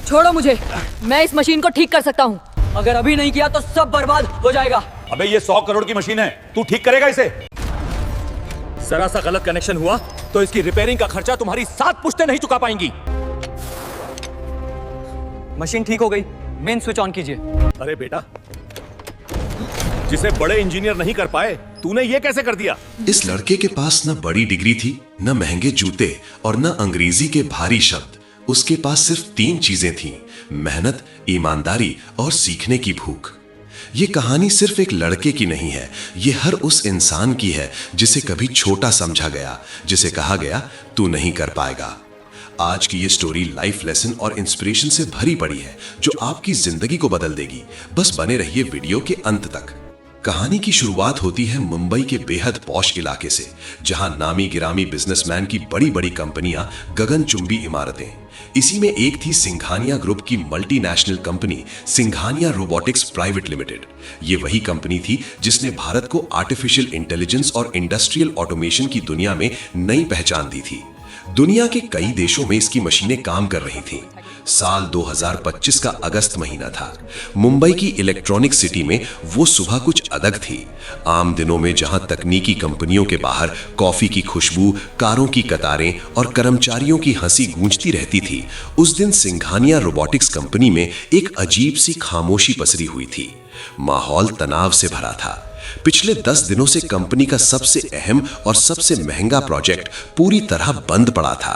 छोड़ो मुझे, मैं इस मशीन को ठीक कर सकता हूँ। अगर अभी नहीं किया तो सब बर्बाद हो जाएगा। अबे ये 100 करोड़ की मशीन है, तू ठीक करेगा इसे? जरा सा गलत कनेक्शन हुआ तो इसकी रिपेयरिंग का खर्चा तुम्हारी 7 पुश्तें नहीं चुका पाएंगी। मशीन ठीक हो गई, मेन स्विच ऑन कीजिए। अरे बेटा, जिसे बड़े इंजीनियर नहीं कर पाए, तूने ये कैसे कर दिया? इस लड़के के पास न बड़ी डिग्री थी, न महंगे जूते और न अंग्रेजी के भारी शब्द। उसके पास सिर्फ 3 चीजें थीं: मेहनत, ईमानदारी और सीखने की भूख। ये कहानी सिर्फ एक लड़के की नहीं है, ये हर उस इंसान की है जिसे कभी छोटा समझा गया, जिसे कहा गया तू नहीं कर पाएगा। आज की ये स्टोरी लाइफ लेसन और इंस्पिरेशन से भरी पड़ी है जो आपकी जिंदगी को बदल देगी। बस बने रहिए वीडियो के अंत तक। कहानी की शुरुआत होती है मुंबई के बेहद पॉश इलाके से, जहां नामी गिरामी बिजनेसमैन की बड़ी बड़ी कंपनियां, गगनचुंबी इमारतें। इसी में एक थी सिंघानिया ग्रुप की multinational company Singhania robotics private limited. ये वही कंपनी थी जिसने भारत को आर्टिफिशियल इंटेलिजेंस और इंडस्ट्रियल ऑटोमेशन की दुनिया में नई पहचान दी थी। दुनिया के कई देशों में इसकी मशीनें काम कर रही थीं। साल 2025 का अगस्त महीना था। मुंबई की इलेक्ट्रॉनिक सिटी में वो सुबह कुछ अलग थी। आम दिनों में जहां तकनीकी कंपनियों के बाहर कॉफी की खुशबू, कारों की कतारें और कर्मचारियों की हंसी गूंजती रहती थी, उस दिन सिंघानिया रोबोटिक्स कंपनी में एक अजीब सी खामोशी पसरी हुई थी। माहौल तनाव से भरा था। पिछले 10 दिनों से कंपनी का सबसे अहम और सबसे महंगा प्रोजेक्ट पूरी तरह बंद पड़ा था।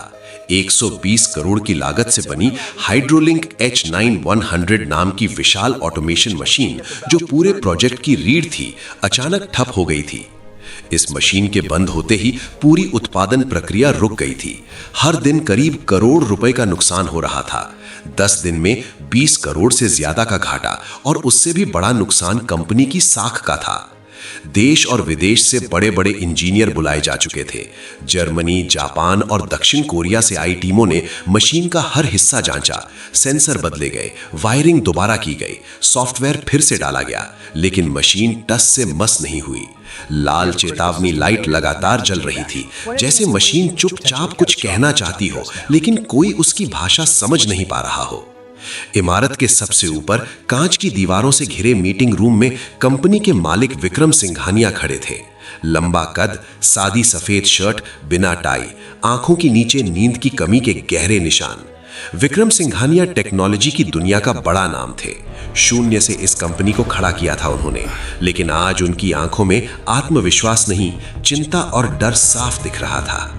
120 करोड़ की लागत से बनी हाइड्रोलिंक H9100 नाम की विशाल ऑटोमेशन मशीन, जो पूरे प्रोजेक्ट की रीढ़ थी, अचानक ठप हो गई थी। इस मशीन के बंद होते ही पूरी उत्पादन प्रक्रिया रुक गई थी। हर दिन करीब करोड़ रुपए का नुकसान हो रहा था। 10 दिन में 20 करोड़ से ज्यादा का घाटा, और उससे भी बड़ा नुकसान कंपनी की साख का था। देश और विदेश से बड़े बड़े इंजीनियर बुलाए जा चुके थे। जर्मनी, जापान और दक्षिण कोरिया से आई टीमों ने मशीन का हर हिस्सा जांचा। सेंसर बदले गए, वायरिंग दोबारा की गई, सॉफ्टवेयर फिर से डाला गया, लेकिन मशीन टस से मस नहीं हुई। लाल चेतावनी लाइट लगातार जल रही थी, जैसे मशीन चुपचाप कुछ कहना चाहती हो, लेकिन कोई उसकी भाषा समझ नहीं पा रहा हो। इमारत के सबसे ऊपर कांच की दीवारों से घिरे मीटिंग रूम में कंपनी के मालिक विक्रम सिंघानिया खड़े थे। लंबा कद, सादी सफेद शर्ट, बिना टाई, आंखों के नीचे नींद की कमी के गहरे निशान। विक्रम सिंघानिया टेक्नोलॉजी की दुनिया का बड़ा नाम थे। शून्य से इस कंपनी को खड़ा किया था उन्होंने, लेकिन आज उनकी आंखों में आत्मविश्वास नहीं, चिंता और डर साफ दिख रहा था।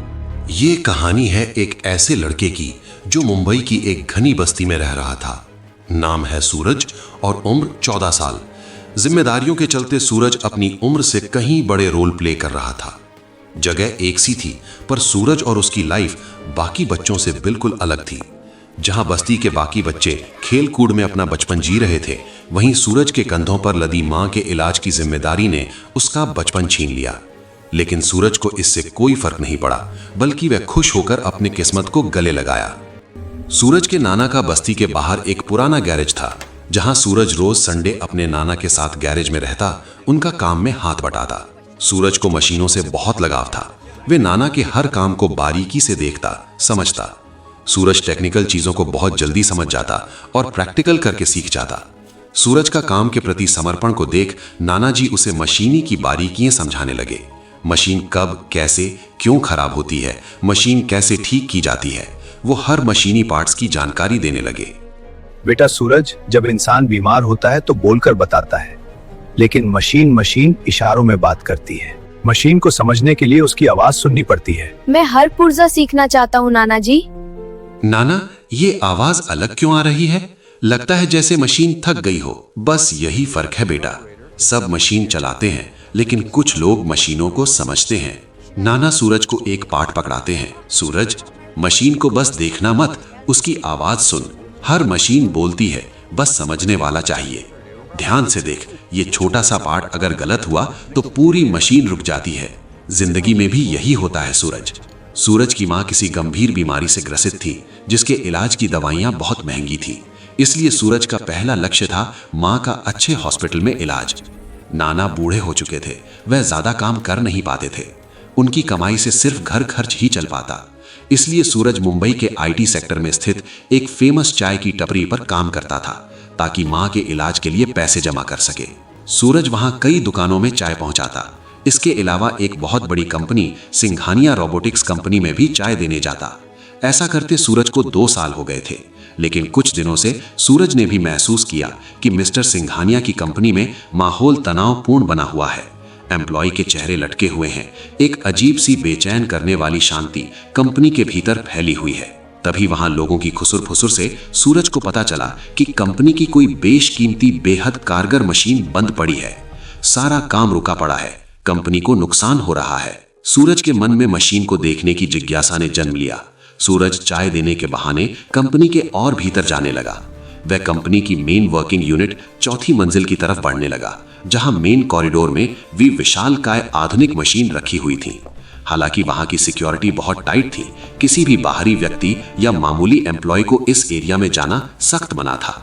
ये कहानी है एक ऐसे लड़के की जो मुंबई की एक घनी बस्ती में रह रहा था। नाम है सूरज और उम्र 14 साल। जिम्मेदारियों के चलते सूरज अपनी उम्र से कहीं बड़े रोल प्ले कर रहा था। जगह एक सी थी, पर सूरज और उसकी लाइफ बाकी बच्चों से बिल्कुल अलग थी। जहां बस्ती के बाकी बच्चे खेल कूद में अपना बचपन जी रहे थे, वहीं सूरज के कंधों पर लदी मां के इलाज की जिम्मेदारी ने उसका बचपन छीन लिया। लेकिन सूरज को इससे कोई फर्क नहीं पड़ा, बल्कि वह खुश होकर अपनी किस्मत को गले लगाया। सूरज के नाना का बस्ती के बाहर एक पुराना गैरेज था, जहां सूरज रोज संडे अपने नाना के साथ गैरेज में रहता, उनका काम में हाथ बटाता। सूरज को मशीनों से बहुत लगाव था। वे नाना के हर काम को बारीकी से देखता, समझता। सूरज टेक्निकल चीजों को बहुत जल्दी समझ जाता और प्रैक्टिकल करके सीख जाता। सूरज का काम के प्रति समर्पण को देख नाना जी उसे मशीनी की बारीकियां समझाने लगे। मशीन कब, कैसे, क्यों खराब होती है, मशीन कैसे ठीक की जाती है, वो हर मशीनी पार्ट्स की जानकारी देने लगे। बेटा सूरज, जब इंसान बीमार होता है तो बोलकर बताता है, लेकिन मशीन इशारों में बात करती है। मशीन को समझने के लिए उसकी आवाज सुननी पड़ती है। मैं हर पुर्जा सीखना चाहता हूँ नाना जी। नाना, ये आवाज अलग क्यों आ रही है? लगता है जैसे मशीन थक गई हो। बस यही फर्क है बेटा। सब मशीन चलाते हैं, लेकिन कुछ लोग मशीनों को समझते हैं। नाना सूरज को एक पाठ पकड़ाते हैं। सूरज, मशीन को बस देखना मत, उसकी आवाज सुन। हर मशीन बोलती है, बस समझने वाला चाहिए। ध्यान से देख, ये छोटा सा पार्ट अगर गलत हुआ तो पूरी मशीन रुक जाती है। जिंदगी में भी यही होता है सूरज। सूरज की मां किसी गंभीर बीमारी से ग्रसित थी, जिसके इलाज की दवाइयां बहुत महंगी थी। इसलिए सूरज का पहला लक्ष्य था मां का अच्छे हॉस्पिटल में इलाज। नाना बूढ़े हो चुके थे, वह ज्यादा काम कर नहीं पाते थे। उनकी कमाई से सिर्फ घर खर्च ही चल पाता। इसलिए सूरज मुंबई के आईटी सेक्टर में स्थित एक फेमस चाय की टपरी पर काम करता था ताकि मां के इलाज के लिए पैसे जमा कर सके। सूरज वहां कई दुकानों में चाय पहुंचाता। इसके अलावा एक बहुत बड़ी कंपनी सिंघानिया रोबोटिक्स कंपनी में भी चाय देने जाता। ऐसा करते सूरज को 2 साल हो गए थे, लेकिन कुछ दिनों से सूरज ने भी महसूस किया कि मिस्टर सिंघानिया की कंपनी में माहौल तनावपूर्ण बना हुआ है। एम्प्लॉय के चेहरे लटके हुए हैं। एक अजीब सी बेचैन करने वाली शांति कंपनी के भीतर फैली हुई है। तभी वहां लोगों की खुसुर फुसुर से सूरज को पता चला कि कंपनी की कोई बेशकीमती बेहद कारगर मशीन बंद पड़ी है। सारा काम रुका पड़ा है, कंपनी को नुकसान हो रहा है। सूरज के मन में मशीन को देखने की जिज्ञासा ने जन्म लिया। सूरज चाय देने के बहाने कंपनी के और भीतर जाने लगा। वह कंपनी की मेन वर्किंग यूनिट 4थी मंजिल की तरफ बढ़ने लगा, जहां मेन कॉरिडोर में भी विशालकाय आधुनिक मशीन रखी हुई थी। हालांकि वहां की सिक्योरिटी बहुत टाइट थी। किसी भी बाहरी व्यक्ति या मामूली एम्प्लॉय को इस एरिया में जाना सख्त मना था।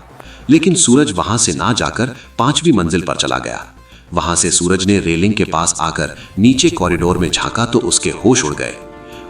लेकिन सूरज वहां से ना जाकर 5वीं मंजिल पर चला गया। वहां से सूरज ने रेलिंग के पास आकर नीचे कॉरिडोर में झांका तो उसके होश उड़ गए।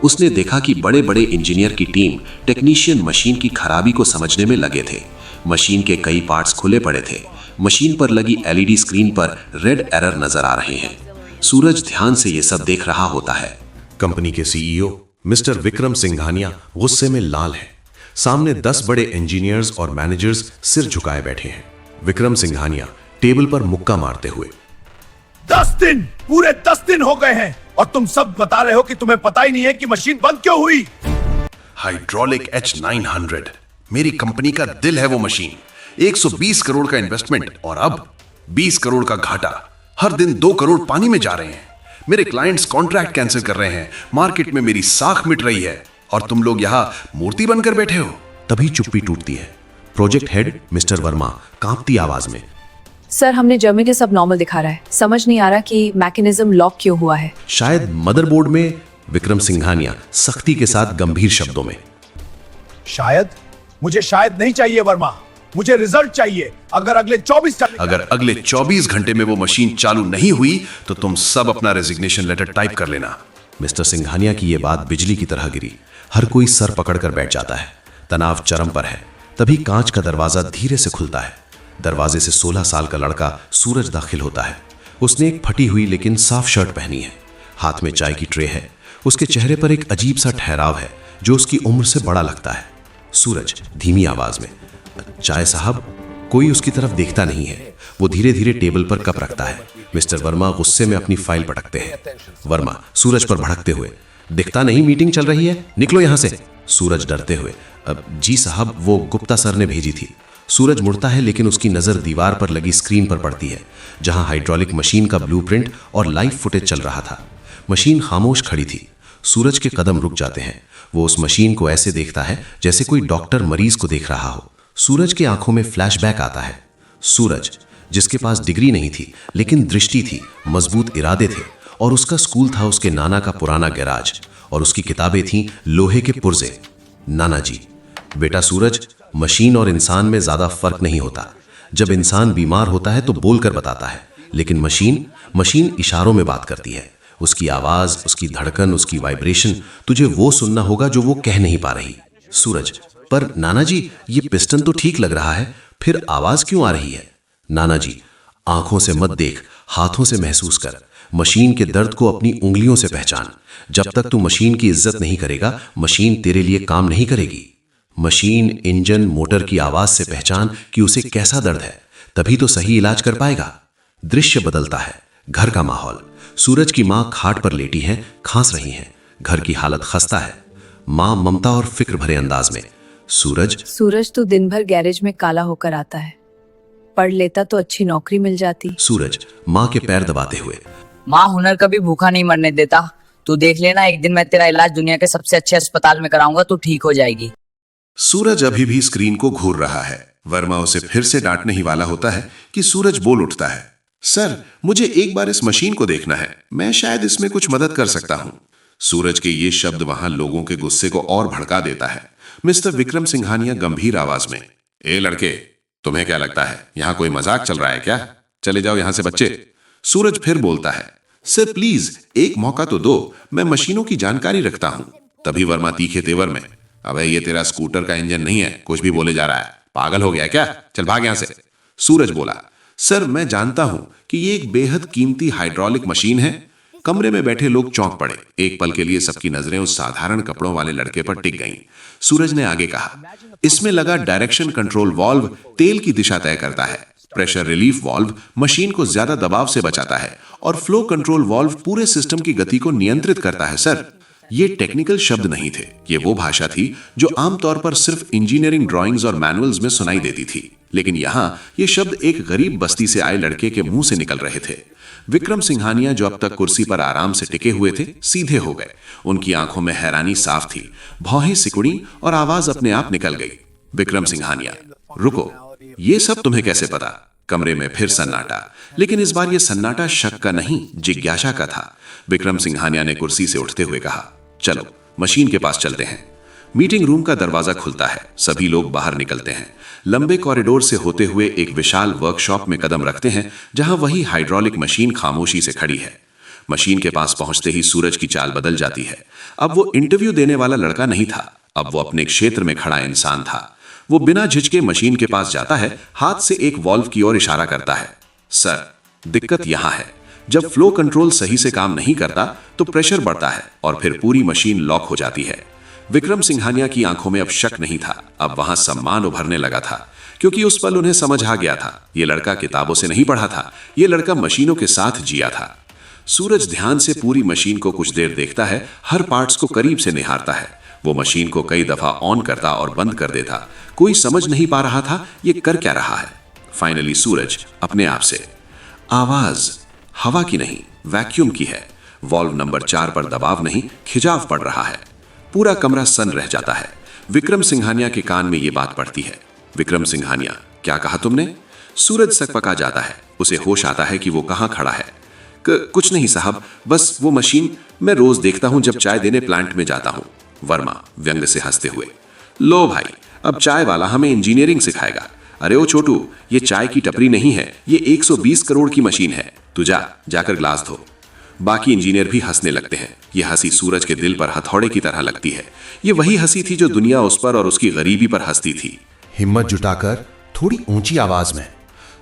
उसने देखा कि बड़े बड़े इंजीनियर की टीम टेक्नीशियन मशीन की खराबी को समझने में लगे थे। मशीन के कई पार्ट्स खुले पड़े थे। मशीन पर लगी एलईडी स्क्रीन पर रेड एरर नजर आ रहे हैं। सूरज ध्यान से ये सब देख रहा होता है। कंपनी के सीईओ मिस्टर विक्रम सिंघानिया गुस्से में लाल हैं। सामने 10 बड़े इंजीनियर्स और मैनेजर्स सिर झुकाए बैठे हैं। विक्रम सिंघानिया टेबल पर मुक्का मारते हुए, 10 दिन, पूरे 10 दिन हो गए हैं और तुम सब बता रहे हो कि तुम्हें पता ही नहीं है कि मशीन बंद क्यों हुई। हाइड्रोलिक H900 मेरी कंपनी का दिल है। वो मशीन 120 करोड़ का इन्वेस्टमेंट और अब 20 करोड़ का घाटा। हर दिन 2 करोड़ पानी में जा रहे हैं। मेरे क्लाइंट्स कॉन्ट्रैक्ट कैंसिल कर रहे हैं। मार्केट में मेरी साख मिट रही है और तुम लोग यहां मूर्ति बनकर बैठे हो। तभी चुप्पी टूटती है। प्रोजेक्ट हेड मिस्टर वर्मा कांपती आवाज में, सर हमने जर्मनी के सब नॉर्मल दिखा रहा है, समझ नहीं आ रहा कि मैकेनिज्म लॉक क्यों हुआ है। शायद मदरबोर्ड में। विक्रम सिंघानिया सख्ती के साथ गंभीर शब्दों में, शायद? मुझे शायद नहीं चाहिए वर्मा, मुझे रिजल्ट चाहिए। अगर अगले 24 घंटे में वो मशीन चालू नहीं हुई तो तुम सब अपना रेजिग्नेशन लेटर टाइप कर लेना। मिस्टर सिंघानिया की ये बात बिजली की तरह गिरी। हर कोई सर पकड़कर बैठ जाता है। तनाव चरम पर है। तभी कांच का दरवाजा धीरे से खुलता है। दरवाजे से 16 साल का लड़का सूरज दाखिल होता है। उसने एक फटी हुई लेकिन साफ शर्ट पहनी है। हाथ में चाय की ट्रे है। उसके चेहरे पर एक अजीब सा ठहराव है जो उसकी उम्र से बड़ा लगता है। सूरज धीमी आवाज में, चाय साहब। कोई उसकी तरफ देखता नहीं है। वो धीरे धीरे टेबल पर कप रखता है। मिस्टर वर्मा गुस्से में अपनी फाइल पटकते हैं। वर्मा सूरज पर भड़कते हुए, दिखता नहीं मीटिंग चल रही है, निकलो यहां से। सूरज डरते हुए, जी साहब, वो गुप्ता सर ने भेजी थी। सूरज मुड़ता है लेकिन उसकी नजर दीवार पर लगी स्क्रीन पर पड़ती है, जहां हाइड्रोलिक मशीन का ब्लूप्रिंट और लाइव फुटेज चल रहा था। मशीन खामोश खड़ी थी। सूरज के कदम रुक जाते हैं। वो उस मशीन को ऐसे देखता है जैसे कोई डॉक्टर मरीज को देख रहा हो। सूरज की आंखों में फ्लैशबैक आता है। सूरज जिसके पास डिग्री नहीं थी लेकिन दृष्टि थी, मजबूत इरादे थे, और उसका स्कूल था उसके नाना का पुराना गैराज, और उसकी किताबें थीं लोहे के पुर्जे। नाना जी, बेटा सूरज, मशीन और इंसान में ज्यादा फर्क नहीं होता। जब इंसान बीमार होता है तो बोलकर बताता है, लेकिन मशीन इशारों में बात करती है। उसकी आवाज, उसकी धड़कन, उसकी वाइब्रेशन, तुझे वो सुनना होगा जो वो कह नहीं पा रही। सूरज, पर नाना जी, ये पिस्टन तो ठीक लग रहा है, फिर आवाज क्यों आ रही है? नाना जी, आंखों से मत देख, हाथों से महसूस कर। मशीन के दर्द को अपनी उंगलियों से पहचान। जब तक तू मशीन की इज्जत नहीं करेगा, मशीन तेरे लिए काम नहीं करेगी। मशीन, इंजन, मोटर की आवाज से पहचान कि उसे कैसा दर्द है, तभी तो सही इलाज कर पाएगा। दृश्य बदलता है। घर का माहौल। सूरज की मां खाट पर लेटी हैं, खांस रही हैं। घर की हालत खस्ता है। मां ममता और फिक्र भरे अंदाज में, सूरज तू दिन भर गैरेज में काला होकर आता है, पढ़ लेता तो अच्छी नौकरी मिल जाती। सूरज मां के पैर दबाते हुए, माँ हुनर कभी भूखा नहीं मरने देता। तू देख लेना, एक दिन मैं तेरा इलाज दुनिया के सबसे अच्छे अस्पताल में कराऊंगा, तू ठीक हो जाएगी। सूरज अभी भी स्क्रीन को घूर रहा है। वर्मा उसे फिर से डांटने ही वाला होता है कि सूरज बोल उठता है, सर, मुझे एक बार इस मशीन को देखना है, मैं शायद इसमें कुछ मदद कर सकता हूं। सूरज के ये शब्द वहां लोगों के गुस्से को और भड़का देता है। मिस्टर विक्रम सिंघानिया गंभीर आवाज में, ए लड़के, तुम्हें क्या लगता है यहां कोई मजाक चल रहा है क्या? चले जाओ यहां से बच्चे। सूरज फिर बोलता है, सर प्लीज एक मौका तो दो, मैं मशीनों की जानकारी रखता हूं। तभी वर्मा तीखे तेवर में, अबे ये तेरा स्कूटर का इंजन नहीं है, कुछ भी बोले जा रहा है, पागल हो गया क्या, चल भाग यहां से। सूरज बोला, सर मैं जानता हूं कि ये एक बेहद कीमती हाइड्रोलिक मशीन है। कमरे में बैठे लोग चौंक पड़े। एक पल के लिए सबकी नजरें उस साधारण कपड़ों वाले लड़के पर टिक गईं। सूरज ने आगे कहा, इसमें लगा डायरेक्शन कंट्रोल वाल्व तेल की दिशा तय करता है, प्रेशर रिलीफ वाल्व मशीन को ज्यादा दबाव से बचाता है और फ्लो कंट्रोल वाल्व पूरे सिस्टम की गति को नियंत्रित करता है। सर, ये टेक्निकल शब्द नहीं थे, ये वो भाषा थी जो आमतौर पर सिर्फ इंजीनियरिंग ड्राइंग्स और मैनुअल्स में सुनाई देती थी, लेकिन यहां ये शब्द एक गरीब बस्ती से आए लड़के के मुंह से निकल रहे थे। विक्रम सिंघानिया, जो अब तक कुर्सी पर आराम से टिके हुए थे, सीधे हो गए। उनकी आंखों में हैरानी साफ थी, भौहें सिकुड़ी और आवाज अपने आप निकल गई। विक्रम सिंघानिया, रुको, ये सब तुम्हें कैसे पता? कमरे में फिर सन्नाटा, लेकिन इस बार यह सन्नाटा शक का नहीं, जिज्ञासा का था। विक्रम सिंघानिया ने कुर्सी से उठते हुए कहा, चलो मशीन के पास चलते हैं। मीटिंग रूम का दरवाजा खुलता है, सभी लोग बाहर निकलते हैं। लंबे कॉरिडोर से होते हुए एक विशाल वर्कशॉप में कदम रखते हैं, जहां वही हाइड्रोलिक मशीन खामोशी से खड़ी है। मशीन के पास पहुंचते ही सूरज की चाल बदल जाती है। अब वो इंटरव्यू देने वाला लड़का नहीं था, अब वो अपने क्षेत्र में खड़ा इंसान था। वो बिना झिझके मशीन के पास जाता है, हाथ से एक वॉल्व की ओर इशारा करता है। सर, दिक्कत यहां है, जब फ्लो कंट्रोल सही से काम नहीं करता तो प्रेशर बढ़ता है और फिर पूरी मशीन लॉक हो जाती है। विक्रम सिंघानिया की आंखों में अब शक नहीं था, अब वहां सम्मान उभरने लगा था, क्योंकि उस पल उन्हें समझ आ गया था, ये लड़का किताबों से नहीं पढ़ा था, ये लड़का मशीनों के साथ जिया था। सूरज ध्यान से पूरी मशीन को कुछ देर देखता है, हर पार्ट्स को करीब से निहारता है। वो मशीन को कई दफा ऑन करता और बंद कर देता, कोई समझ नहीं पा रहा था ये कर क्या रहा है। फाइनली सूरज अपने आप से, आवाज हवा की नहीं, वैक्यूम की है। वॉल्व नंबर 4 पर दबाव नहीं, खिंचाव पड़ रहा है। पूरा कमरा सन रह जाता है। विक्रम सिंघानिया के कान में ये बात पड़ती है। विक्रम सिंघानिया, क्या कहा तुमने? सूरज सकपका जाता है, उसे होश आता है कि वो कहां खड़ा है। कुछ नहीं साहब, बस वो मशीन मैं रोज देखता हूं जब चाय देने प्लांट में जाता हूं। वर्मा व्यंग से हंसते हुए, लो भाई, अब चाय वाला हमें इंजीनियरिंग सिखाएगा। अरे ओ छोटू, ये चाय की टपरी नहीं है, ये 120 करोड़ की मशीन है। तू जाकर ग्लास धो। बाकी इंजीनियर भी हंसने लगते हैं। यह हंसी सूरज के दिल पर हथौड़े की तरह लगती है। ये वही हंसी थी जो दुनिया उस पर और उसकी गरीबी पर हंसती थी। हिम्मत जुटाकर थोड़ी ऊंची आवाज में,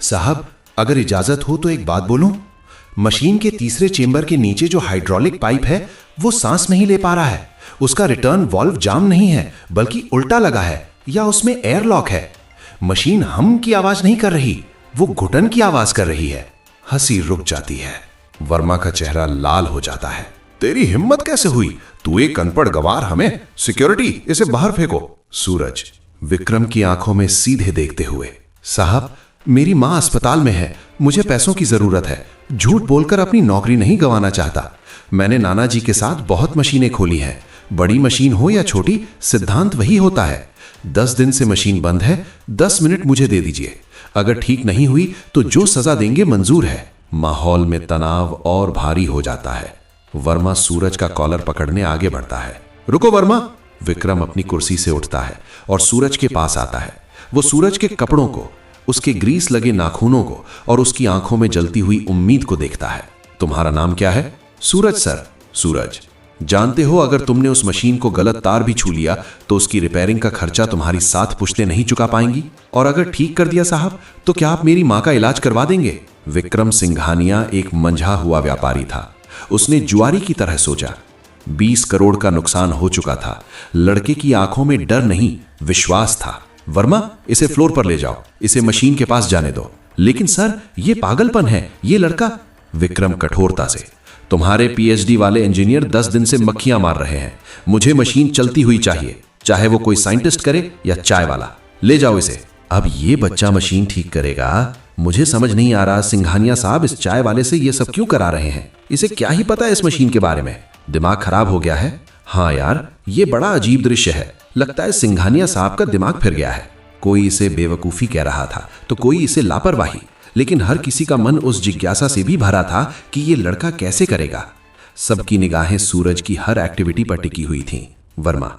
साहब अगर इजाजत हो तो एक बात बोलूं? मशीन के तीसरे चेंबर के नीचे जो हाइड्रोलिक पाइप है वो सांस नहीं ले पा रहा है। उसका रिटर्न वॉल्व जाम नहीं है, बल्कि उल्टा लगा है, या उसमें एयर लॉक है। मशीन हम की आवाज नहीं कर रही, वो घुटन की आवाज कर रही है। हंसी रुक जाती है। वर्मा का चेहरा लाल हो जाता है। तेरी हिम्मत कैसे हुई? तू एक अनपढ़ गवार हमें? सिक्योरिटी, इसे बाहर फेंको। सूरज विक्रम की आंखों में सीधे देखते हुए, साहब मेरी मां अस्पताल में है, मुझे पैसों की जरूरत है, झूठ बोलकर अपनी नौकरी नहीं गंवाना चाहता। मैंने नाना जी के साथ बहुत मशीनें खोली हैं, बड़ी मशीन हो या छोटी, सिद्धांत वही होता है। 10 दिन से मशीन बंद है, 10 मिनट मुझे दे दीजिए, अगर ठीक नहीं हुई तो जो सजा देंगे मंजूर है। माहौल में तनाव और भारी हो जाता है। वर्मा सूरज का कॉलर पकड़ने आगे बढ़ता है। रुको वर्मा। विक्रम अपनी कुर्सी से उठता है और सूरज के पास आता है। वो सूरज के कपड़ों को, उसके ग्रीस लगे नाखूनों को और उसकी आंखों में जलती हुई उम्मीद को देखता है। तुम्हारा नाम क्या है? सूरज सर। सूरज, जानते हो अगर तुमने उस मशीन को गलत तार भी छू लिया तो उसकी रिपेयरिंग का खर्चा तुम्हारी 7 पुश्तें नहीं चुका पाएंगी, और अगर ठीक कर दिया साहब तो क्या आप मेरी मां का इलाज करवा देंगे? विक्रम सिंघानिया एक मंझा हुआ व्यापारी था। उसने जुआरी की तरह सोचा। 20 करोड़ का नुकसान हो चुका था। लड़के की आंखों में डर नहीं, विश्वास था। वर्मा, इसे फ्लोर पर ले जाओ, इसे मशीन के पास जाने दो। लेकिन सर, ये पागलपन है, ये लड़का। विक्रम कठोरता से, तुम्हारे पीएचडी वाले इंजीनियर 10 दिन से मक्खियां मार रहे हैं। मुझे मशीन चलती हुई चाहिए, चाहे वो कोई साइंटिस्ट करे या चाय वाला। ले जाओ इसे। अब ये बच्चा मशीन ठीक करेगा? मुझे समझ नहीं आ रहा सिंघानिया साहब, इस चाय वाले से ये सब क्यों करा रहे हैं? इसे क्या ही पता है इस मशीन के बारे में? दिमाग खराब हो गया है? हाँ यार, ये बड़ा अजीब दृश्य है। लगता है सिंघानिया साहब का दिमाग फिर गया है। कोई इसे बेवकूफी कह रहा था तो कोई इसे लापरवाही, लेकिन हर किसी का मन उस जिज्ञासा से भी भरा था कि ये लड़का कैसे करेगा। सबकी निगाहें सूरज की हर एक्टिविटी पर टिकी हुई थीं। वर्मा,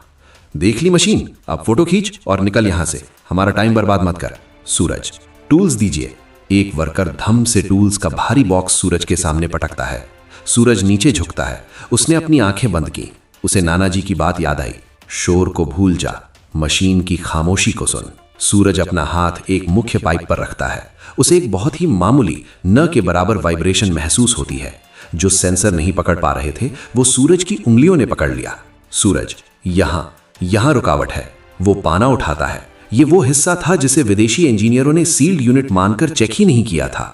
देख ली मशीन, अब फोटो खींच और निकल यहां से, हमारा टाइम बर्बाद मत कर। सूरज, टूल्स दीजिए। एक वर्कर धम से टूल्स का भारी बॉक्स सूरज के सामने पटकता है। सूरज नीचे झुकता है। उसने अपनी आंखें बंद की। उसे नाना जी की बात याद आई। शोर को भूल जा, मशीन की खामोशी को सुन। सूरज अपना हाथ एक मुख्य पाइप पर रखता है। उसे एक बहुत ही मामूली न के बराबर वाइब्रेशन महसूस होती है। जो सेंसर नहीं पकड़ पा रहे थे वो सूरज की उंगलियों ने पकड़ लिया। सूरज, यहां रुकावट है। वो पाना उठाता है। ये वो हिस्सा था जिसे विदेशी इंजीनियरों ने सील्ड यूनिट मानकर चेक ही नहीं किया था।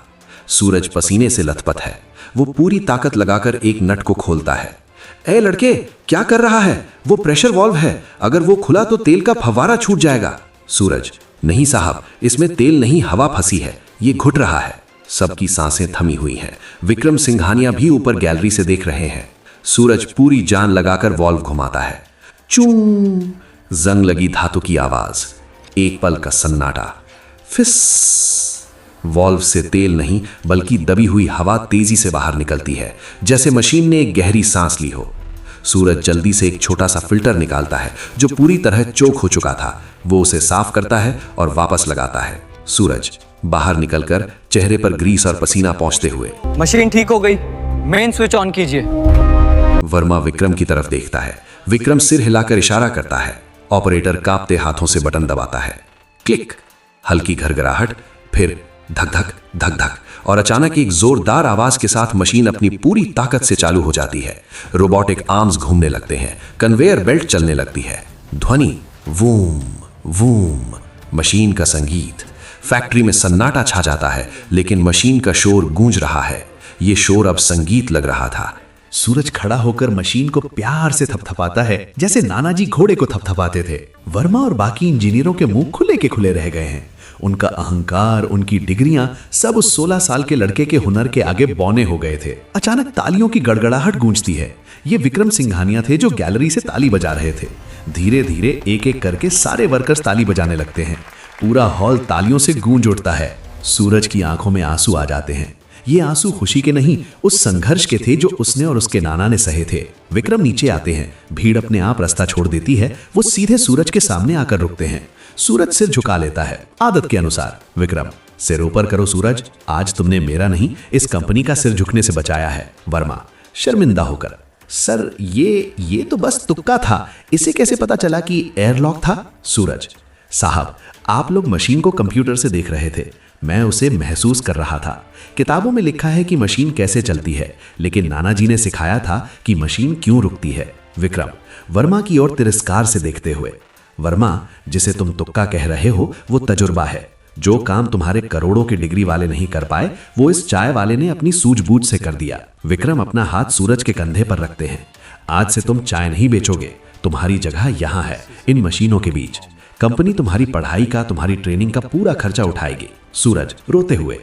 सूरज पसीने से लथपथ है। वो पूरी ताकत लगाकर एक नट को खोलता है। ए लड़के, क्या कर रहा है? वो प्रेशर वॉल्व है, अगर वो खुला तो तेल का फव्वारा छूट जाएगा। सूरज, नहीं साहब, इसमें तेल नहीं, हवा फंसी है, ये घुट रहा है। सबकी सांसें थमी हुई हैं। विक्रम सिंघानिया भी ऊपर गैलरी से देख रहे हैं। सूरज पूरी जान लगाकर वॉल्व घुमाता है। चू, जंग लगी धातु की आवाज, एक पल का सन्नाटा, फिस। वॉल्व से तेल नहीं बल्कि दबी हुई हवा तेजी से बाहर निकलती है, जैसे मशीन ने एक गहरी सांस ली हो। सूरज जल्दी से एक छोटा सा फिल्टर निकालता है जो पूरी तरह चोक हो चुका था। वो उसे साफ करता है और वापस लगाता है। सूरज बाहर निकलकर चेहरे पर ग्रीस और पसीना पहुंचते हुए, मशीन ठीक हो गई, मेन स्विच ऑन कीजिए। वर्मा विक्रम की तरफ देखता है। विक्रम सिर हिलाकर इशारा करता है। ऑपरेटर कांपते हाथों से बटन दबाता है। क्लिक, हल्की घरघराहट, फिर धक धक धक धक, और अचानक एक जोरदार आवाज के साथ मशीन अपनी पूरी ताकत से चालू हो जाती है। रोबोटिक आर्म्स घूमने लगते हैं, कन्वेयर बेल्ट चलने लगती है। ध्वनि वूम वूम, मशीन का संगीत। फैक्ट्री में सन्नाटा छा जाता है, लेकिन मशीन का शोर गूंज रहा है। ये शोर अब संगीत लग रहा था। सूरज खड़ा होकर मशीन को प्यार से थपथपाता है, जैसे नाना जी घोड़े को थपथपाते थे। वर्मा और बाकी इंजीनियरों के मुंह खुले के खुले रह गए हैं। उनका अहंकार, उनकी डिग्रियां सब उस 16 साल के लड़के के हुनर के आगे बौने हो गए थे। अचानक तालियों की गड़गड़ाहट गूंजती है। ये विक्रम सिंघानिया थे जो गैलरी से ताली बजा रहे थे। धीरे धीरे एक एक करके सारे वर्कर्स ताली बजाने लगते हैं। पूरा हॉल तालियों से गूंज उठता है। सूरज की आंखों में आंसू आ जाते हैं। ये आंसू खुशी के नहीं, उस संघर्ष के थे जो उसने और उसके नाना ने सहे थे। विक्रम नीचे आते हैं। भीड़ अपने आप रास्ता छोड़ देती है। वो सीधे सूरज के सामने आकर रुकते हैं। सूरज सिर झुका लेता है, आदत के अनुसार। विक्रम, सिर ऊपर करो सूरज, आज तुमने मेरा नहीं इस कंपनी का सिर झुकने से बचाया है। वर्मा शर्मिंदा होकर, सर ये तो बस तुक्का था, इसे कैसे पता चला कि एयरलॉक था? सूरज, साहब आप लोग मशीन को कंप्यूटर से देख रहे थे, मैं उसे महसूस कर रहा था। किताबों में लिखा है कि मशीन कैसे चलती है, लेकिन नाना जी ने सिखाया था कि मशीन क्यों रुकती है। विक्रम, वर्मा की ओर तिरस्कार से देखते हुए, वर्मा जिसे तुम तुक्का कह रहे हो वो तजुर्बा है। जो काम तुम्हारे करोड़ों की डिग्री वाले नहीं कर पाए वो इस चाय वाले ने अपनी सूझबूझ से कर दिया। विक्रम अपना हाथ सूरज के कंधे पर रखते हैं। आज से तुम चाय नहीं बेचोगे, तुम्हारी जगह यहाँ है, इन मशीनों के बीच। कंपनी तुम्हारी पढ़ाई का, तुम्हारी ट्रेनिंग का पूरा खर्चा उठाएगी। सूरज रोते हुए,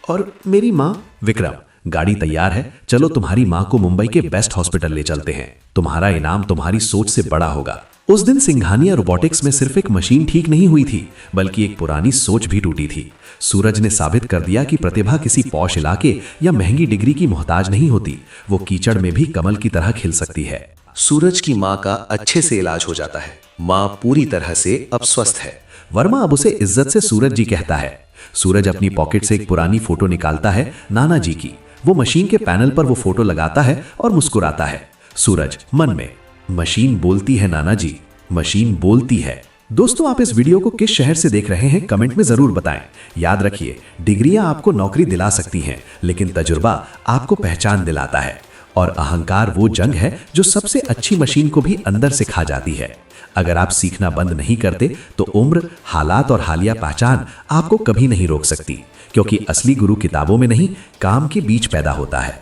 और मेरी माँ? विक्रम, गाड़ी तैयार है, चलो तुम्हारी माँ को मुंबई के बेस्ट हॉस्पिटल ले चलते हैं। तुम्हारा इनाम तुम्हारी सोच से बड़ा होगा। उस दिन सिंघानिया रोबोटिक्स में सिर्फ एक मशीन ठीक नहीं हुई थी, बल्कि एक पुरानी सोच भी टूटी थी। सूरज ने साबित कर दिया कि प्रतिभा किसी पौश इलाके या महंगी डिग्री की मोहताज नहीं होती, वो कीचड़ में भी कमल की तरह खिल सकती है। सूरज की माँ का अच्छे से इलाज हो जाता है। माँ पूरी तरह से अब स्वस्थ है। वर्मा अब उसे इज्जत से सूरज जी कहता है। सूरज अपनी पॉकेट से एक पुरानी फोटो निकालता है नाना जी की। वो मशीन के पैनल पर वो फोटो लगाता है और मुस्कुराता है। सूरज मन में, मशीन बोलती है नाना जी, मशीन बोलती है। दोस्तों, आप इस वीडियो को किस शहर से देख रहे हैं कमेंट में जरूर बताएं। याद रखिए, डिग्रियां आपको नौकरी दिला सकती हैं, लेकिन तजुर्बा आपको पहचान दिलाता है। और अहंकार वो जंग है जो सबसे अच्छी मशीन को भी अंदर से खा जाती है। अगर आप सीखना बंद नहीं करते तो उम्र, हालात और हालिया पहचान आपको कभी नहीं रोक सकती, क्योंकि असली गुरु किताबों में नहीं, काम के बीच पैदा होता है।